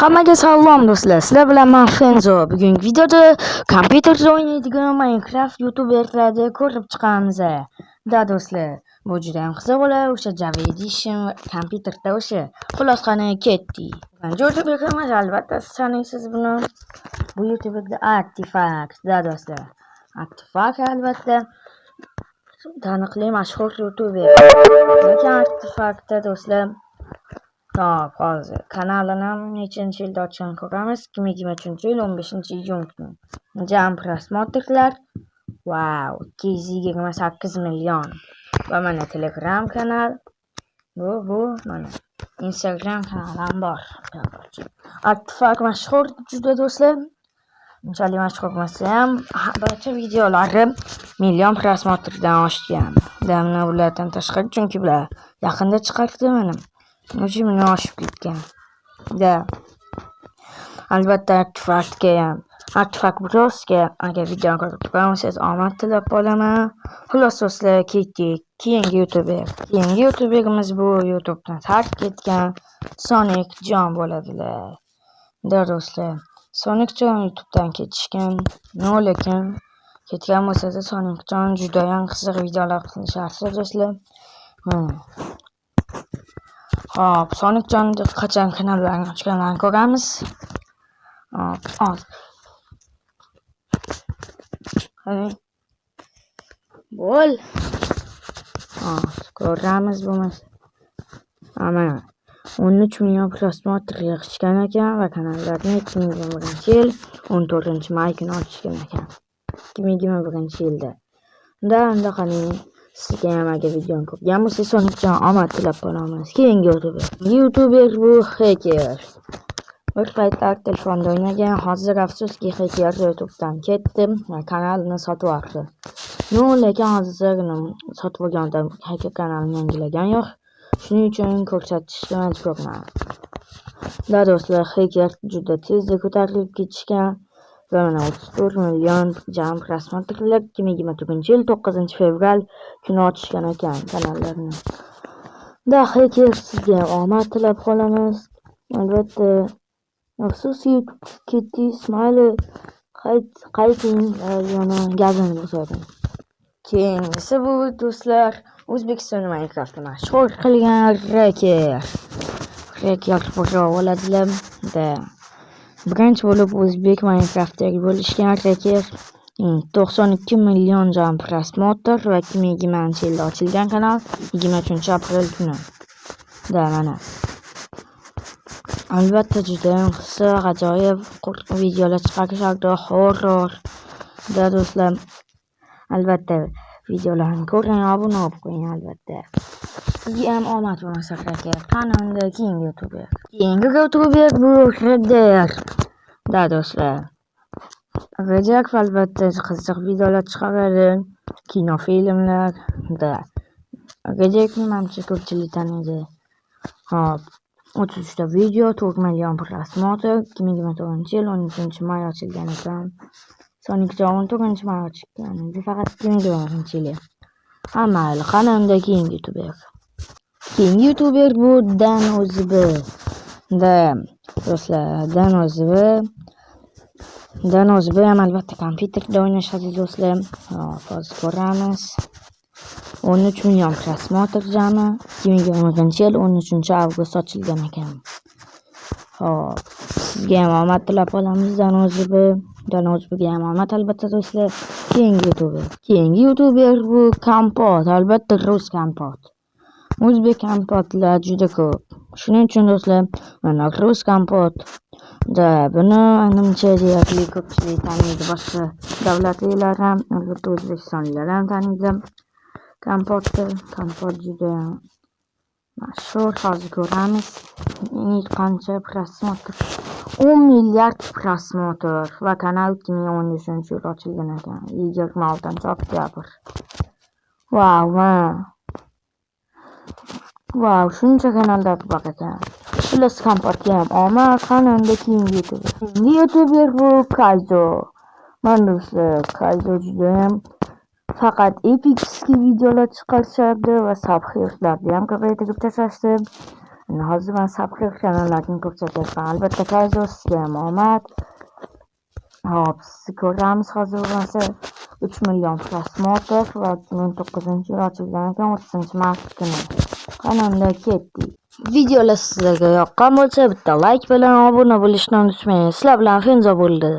Hammaga salom do'stlar. Sizlar bilan men Fenzo. Bugungi videoda kompyuterda o'ynaydigan Minecraft youtuberlarni ko'rib chiqamiz. Da do'stlar, bu juda ham qiziq bo'ladi. O'sha Java Edition kompyuterda o'sha. Xullas qani ketdik. YouTuber emas albatta, siz taniysiz buni. Bu YouTuberda Artifact. Da do'stlar. Artifact albatta taniqli mashhur YouTuber. Lekin Artifactda do'stlar hozir kanalini nechinchi yilda ochgan ko'ramiz. 2023-yil 15-iyun kuni. Jam prosmotrlar. Wow, 228 million. Va mana Telegram kanal. Bu mana Instagram kanalim bor. Artifact mashhur juda do'stlar. Unchalik mashhur bo'lmasa ham barcha videolari million prosmotrdan oshgan. Damni ulardan tashqari, chunki bular yaqinda chiqardi mana. O'zi meni oshib ketgan. Da. Albatta Artifact Brosga agar video ko'rib tursangiz omad tilab qolaman. Xullas do'stlar, ketdik. Keyingi YouTuberimiz bu YouTubedan tark etgan Sonic Jon bo'ladilar. Da do'stlar, Sonic Jon YouTubedan ketishgan. Lekin ketgan bo'lsa-da Sonic Jon juda ham qiziq videolar qilishardi do'stlar. Hop, Sonic Jon'ni qachon kanallarni ochganini ko'ramiz. Bo'l. Ko'ramiz bo'lmas. Mana 13 million prosmotr yig'ishgan ekan va kanallarni 2021-yil 14-may kuni ochishgan ekan. 2021-yilda. Unda qani sizga ham agar videoni ko'rgan bo'lsangiz Sonic Jon omad tilab qolamiz. Keyingi YouTuber bu Hacker. Bir paytlar telefonda o'ynagan, hozir afsuski Hacker YouTubedan ketdi va kanalini sotib oldi. Lekin hozir sotib olganda Hacker kanalini yangilagan yo'q. Shuning uchun ko'rsatishga majburman. Da do'stlar, Hacker juda tezda ko'tarilib ketishgan va mana 34 million jam prosmotrlar 2024-yil 9-fevral kuni ochishgan ekan kanallarni. Da Hacker sizga omad tilab qolamiz. Albatta afsuski ketdingiz, mayli qayting yana gazini bosadi. Keyingisi bu do'stlar O'zbekiston Minecraftni mashhur qilgan Hacker Pro bo'ladilar. Birinchi bo'lib o'zbek Minecraftdagi bo'lishgan Hacker 92 million jam prosmotr va 2020-yilda ochilgan kanal 23-aprel kuni. Da mana. Albatta juda ham qiziq, ajoyib videolar chiqarishardi, horror. Da do'stlar, albatta videolarni ko'ring, obuna bo'lib qo'ying albatta. Sizga ham omad bo'lmasa kerak. Qanday keyingi YouTuber bu Redder. Da do'stlar, Redder albatta qiziq videolar chiqaradi, kinofilmlar. Da Redderni menimcha ko'pchilik taniydi. Hop, 33 ta video, 4 million prosmotr, 2024-yil 13-may ochilgan ekan. Sonic Jon 14-may ochilgan. Bu faqat 2024-yil. Mayli, qanday keyingi YouTuber bu DanOzb. Da do'stlar, DanOzb ham albatta kompyuterda o'ynashadi do'stlar. Hozir ko'ramiz. 13 million prosmotr jami 2020-yil 13-avgust ochilgan ekan. Hop, sizga ham omad tilab qolamiz DanOzbga ham omad albatta do'stlar. Keyingi YouTuber bu Kompot, albatta rus Kompot. O'zbek kompotlar juda ko'p. Shuning uchun do'stlar, mana rus Kompot. Da buni menimcha deyarli ko'pchilik taniydi, boshqa davlatlar ham, albatta o'zbekistonliklar ham taniydi. Kompot juda mashhur. Hozir ko'ramiz. Qancha prosmotr? 10 milliard prosmotr va kanal 2013-yil ochilgan ekan. 26-oktyabr. Wow, shuncha kanallar bor ekan. Plus Kompotga ham omad. Qanday keyingi YouTuber bu Kaizo. Mana do'stlar, Kaizo juda ham faqat epik videolar chiqarishardi va subhirlarni ham ko'paytirib tashlashdi. Hozir men subscribe kanallarni ko'rsatyapman. Albatta qaysi sizga ham omad. Hop, sizni ko'ramiz hozir bo'lmasa 3 million prosmotr va 2009-yil ochilgan ekan 30-mart kuni. Qanunda ketdik. Videolar sizlarga yoqqan bo'lsa bitta like bilan obuna bo'lishni unutmang. Sizlar bilan Fenzo bo'ldi.